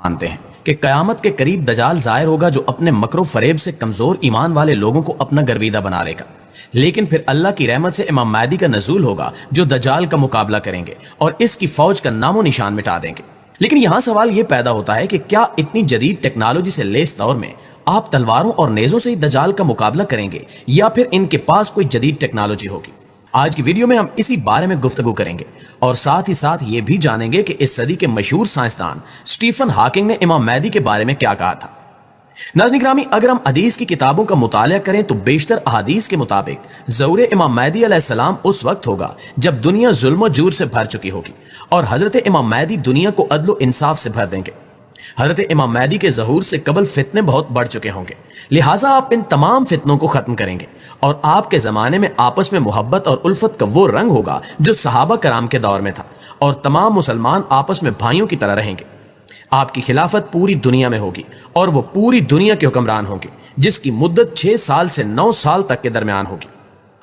مانتے ہیں کہ قیامت کے قریب دجال ظاہر ہوگا جو اپنے مکر و فریب سے کمزور ایمان والے لوگوں کو اپنا گرویدہ بنا لے گا، لیکن پھر اللہ کی رحمت سے امام مہدی کا نزول ہوگا جو دجال کا مقابلہ کریں گے اور اس کی فوج کا نام و نشان مٹا دیں گے۔ لیکن یہاں سوال یہ پیدا ہوتا ہے کہ کیا اتنی جدید ٹیکنالوجی سے لیس دور میں آپ تلواروں اور نیزوں سے ہی دجال کا مقابلہ کریں گے یا پھر ان کے پاس کوئی جدید ٹیکنالوجی ہوگی؟ آج کی ویڈیو میں ہم اسی بارے میں گفتگو کریں گے اور ساتھ ہی ساتھ یہ بھی جانیں گے کہ اس صدی کے مشہور سائنسدان اسٹیفن ہاکنگ نے امام مہدی کے بارے میں کیا کہا تھا۔ ناظرین گرامی، اگر ہم حدیث کی کتابوں کا مطالعہ کریں تو بیشتر احادیث کے مطابق ظہور امام مہدی علیہ السلام اس وقت ہوگا جب دنیا ظلم و جور سے بھر چکی ہوگی اور حضرت امام مہدی دنیا کو عدل و انصاف سے بھر دیں گے۔ حضرت امام مہدی کے ظہور سے قبل فتنے بہت بڑھ چکے ہوں گے، لہٰذا آپ ان تمام فتنوں کو ختم کریں گے اور آپ کے زمانے میں آپس میں محبت اور الفت کا وہ رنگ ہوگا جو صحابہ کرام کے دور میں تھا، اور تمام مسلمان آپس میں بھائیوں کی طرح رہیں گے۔ آپ کی خلافت پوری دنیا میں ہوگی اور وہ پوری دنیا کے حکمران ہوں گے، جس کی مدت 6 سال سے 9 سال تک کے درمیان ہوگی۔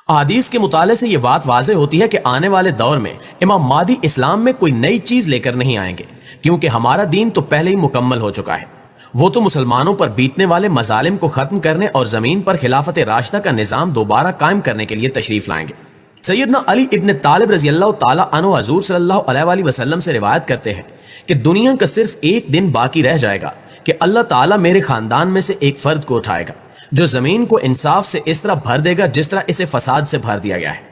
احادیث کے مطالعے سے یہ بات واضح ہوتی ہے کہ آنے والے دور میں امام مہدی اسلام میں کوئی نئی چیز لے کر نہیں آئیں گے، کیونکہ ہمارا دین تو پہلے ہی مکمل ہو چکا ہے۔ وہ تو مسلمانوں پر بیتنے والے مظالم کو ختم کرنے اور زمین پر خلافت راشدہ کا نظام دوبارہ قائم کرنے کے لیے تشریف لائیں گے۔ سیدنا علی ابن طالب رضی اللہ تعالی عنہ حضور صلی اللہ علیہ وآلہ وسلم سے روایت کرتے ہیں کہ دنیا کا صرف ایک دن باقی رہ جائے گا کہ اللہ تعالیٰ میرے خاندان میں سے ایک فرد کو اٹھائے گا جو زمین کو انصاف سے اس طرح بھر دے گا جس طرح اسے فساد سے بھر دیا گیا ہے۔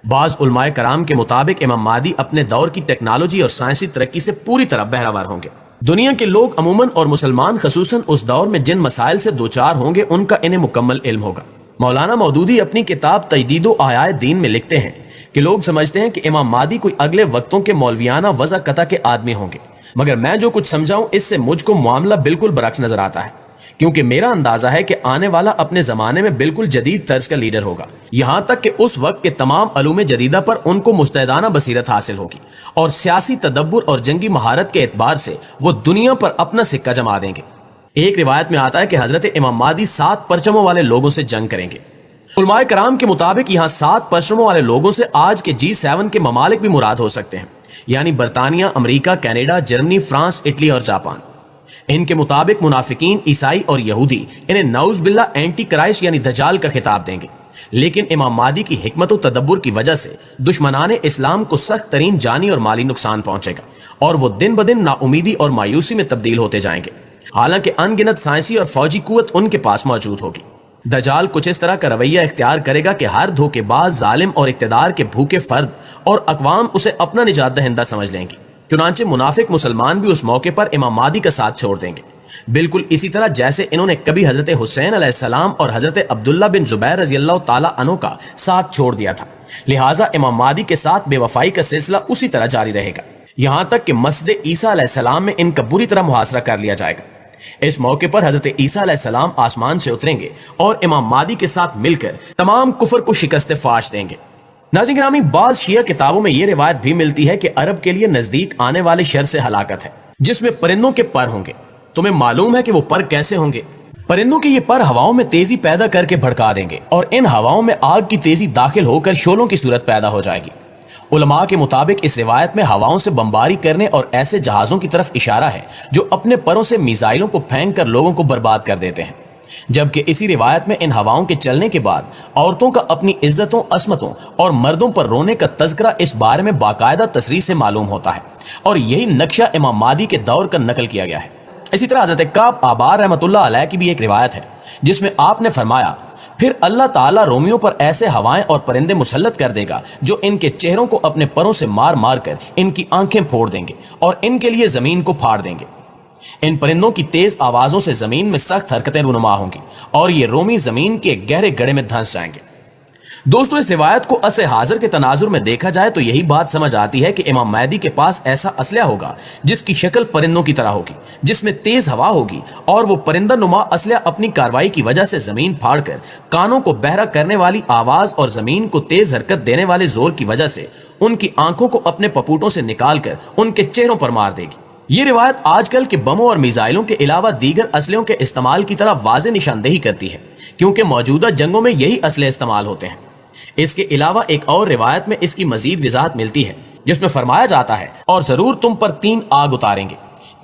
بعض علماء کرام کے مطابق امام مہدی اپنے دور کی ٹیکنالوجی اور سائنسی ترقی سے پوری طرح بہرہ ہوں گے۔ دنیا کے لوگ عموماً اور مسلمان خصوصاً اس دور میں جن مسائل سے دوچار ہوں گے ان کا انہیں مکمل علم ہوگا۔ مولانا مودودی اپنی کتاب تجدید و احیاء دین میں لکھتے ہیں کہ لوگ سمجھتے ہیں کہ امام مہدی کوئی اگلے وقتوں کے مولویانہ وضع قطع کے آدمی ہوں گے، مگر میں جو کچھ سمجھاؤں اس سے مجھ کو معاملہ بالکل برعکس نظر آتا ہے، کیونکہ میرا اندازہ ہے کہ آنے والا اپنے زمانے میں بالکل جدید طرز کا لیڈر ہوگا، یہاں تک کہ اس وقت کے تمام علوم جدیدہ پر ان کو مجتہدانہ بصیرت حاصل ہوگی اور سیاسی تدبر اور جنگی مہارت کے اعتبار سے وہ دنیا پر اپنا سکہ جما دیں گے۔ ایک روایت میں آتا ہے کہ حضرت امام مہدی 7 پرچموں والے لوگوں سے جنگ کریں گے۔ علماء کرام کے مطابق یہاں 7 پرچموں والے لوگوں سے آج کے G7 کے ممالک بھی مراد ہو سکتے ہیں، یعنی برطانیہ، امریکہ، کینیڈا، جرمنی، فرانس، اٹلی اور جاپان۔ ان کے مطابق منافقین، عیسائی اور یہودی انہیں نعوذ باللہ اینٹی کرائسٹ یعنی دجال کا خطاب دیں گے، لیکن امام مہدی کی حکمت و تدبر کی وجہ سے دشمنان اسلام کو سخت ترین جانی اور مالی نقصان پہنچے گا اور وہ دن بدن نا امیدی اور مایوسی میں تبدیل ہوتے جائیں گے، حالانکہ ان گنت سائنسی اور فوجی قوت ان کے پاس موجود ہوگی۔ دجال کچھ اس طرح کا رویہ اختیار کرے گا کہ ہر دھوکے باز، ظالم اور اقتدار کے بھوکے فرد اور اقوام اسے اپنا نجات دہندہ سمجھ لیں گی۔ چنانچہ منافق مسلمان بھی اس موقع پر امام مہدی کا ساتھ چھوڑ دیں گے، بالکل اسی طرح جیسے انہوں نے کبھی حضرت حسین علیہ السلام اور حضرت عبداللہ بن زبیر رضی اللہ تعالی عنہ کا ساتھ چھوڑ دیا تھا۔ لہٰذا امام مہدی کے ساتھ بے وفائی کا سلسلہ اسی طرح جاری رہے گا، یہاں تک کہ مسجد عیسیٰ علیہ السلام میں ان کا بری طرح محاصرہ کر لیا جائے گا۔ اس موقع پر حضرت عیسیٰ علیہ السلام آسمان سے اتریں گے اور امام مہدی کے ساتھ مل کر تمام کفر کو شکست فاش دیں گے۔ ناظرین گرامی، بعض شیعہ کتابوں میں یہ روایت بھی ملتی ہے کہ عرب کے لیے نزدیک آنے والے شر سے ہلاکت ہے جس میں پرندوں کے پر ہوں گے۔ تمہیں معلوم ہے کہ وہ پر کیسے ہوں گے؟ پرندوں کے یہ پر ہواؤں میں تیزی پیدا کر کے بھڑکا دیں گے اور ان ہواؤں میں آگ کی تیزی داخل ہو کر شعلوں کی صورت پیدا ہو جائے گی۔ علماء کے مطابق اس روایت میں ہواؤں سے بمباری کرنے اور ایسے جہازوں کی طرف اشارہ ہے جو اپنے پروں سے میزائلوں کو پھینک کر لوگوں کو برباد کر دیتے ہیں، جبکہ اسی روایت میں ان ہواؤں کے چلنے کے بعد عورتوں کا اپنی عزتوں، عصمتوں اور مردوں پر رونے کا تذکرہ اس بارے میں باقاعدہ تصریح سے معلوم ہوتا ہے، اور یہی نقشہ امام مہدی کے دور کا نقل کیا گیا ہے۔ اسی طرح حضرت کعب آبار رحمۃ اللہ علیہ کی بھی ایک روایت ہے جس میں آپ نے فرمایا، پھر اللہ تعالیٰ رومیوں پر ایسے ہوائیں اور پرندے مسلط کر دے گا جو ان کے چہروں کو اپنے پروں سے مار مار کر ان کی آنکھیں پھوڑ دیں گے اور ان کے لیے زمین کو پھاڑ دیں گے۔ ان پرندوں کی تیز آوازوں سے زمین میں سخت حرکتیں رونما ہوں گی اور یہ رومی زمین کے گہرے گڑھے میں دھنس جائیں گے۔ دوستو، اس روایت کو عصر حاضر کے تناظر میں دیکھا جائے تو یہی بات سمجھ آتی ہے کہ امام مہدی کے پاس ایسا اسلحہ ہوگا جس کی شکل پرندوں کی طرح ہوگی، جس میں تیز ہوا ہوگی، اور وہ پرندہ نما اسلحہ اپنی کاروائی کی وجہ سے زمین پھاڑ کر کانوں کو بہرا کرنے والی آواز اور زمین کو تیز حرکت دینے والے زور کی وجہ سے ان کی آنکھوں کو اپنے پپوٹوں سے نکال کر ان کے چہروں پر مار دے گی۔ یہ روایت آج کل کے بموں اور میزائلوں کے علاوہ دیگر اسلحوں کے استعمال کی طرح واضح نشاندہی کرتی ہے، کیونکہ موجودہ جنگوں میں یہی اسلحے استعمال ہوتے ہیں۔ اس کے علاوہ ایک اور روایت میں اس کی مزید وضاحت ملتی ہے جس میں فرمایا جاتا ہے، اور ضرور تم پر 3 آگ اتاریں گے،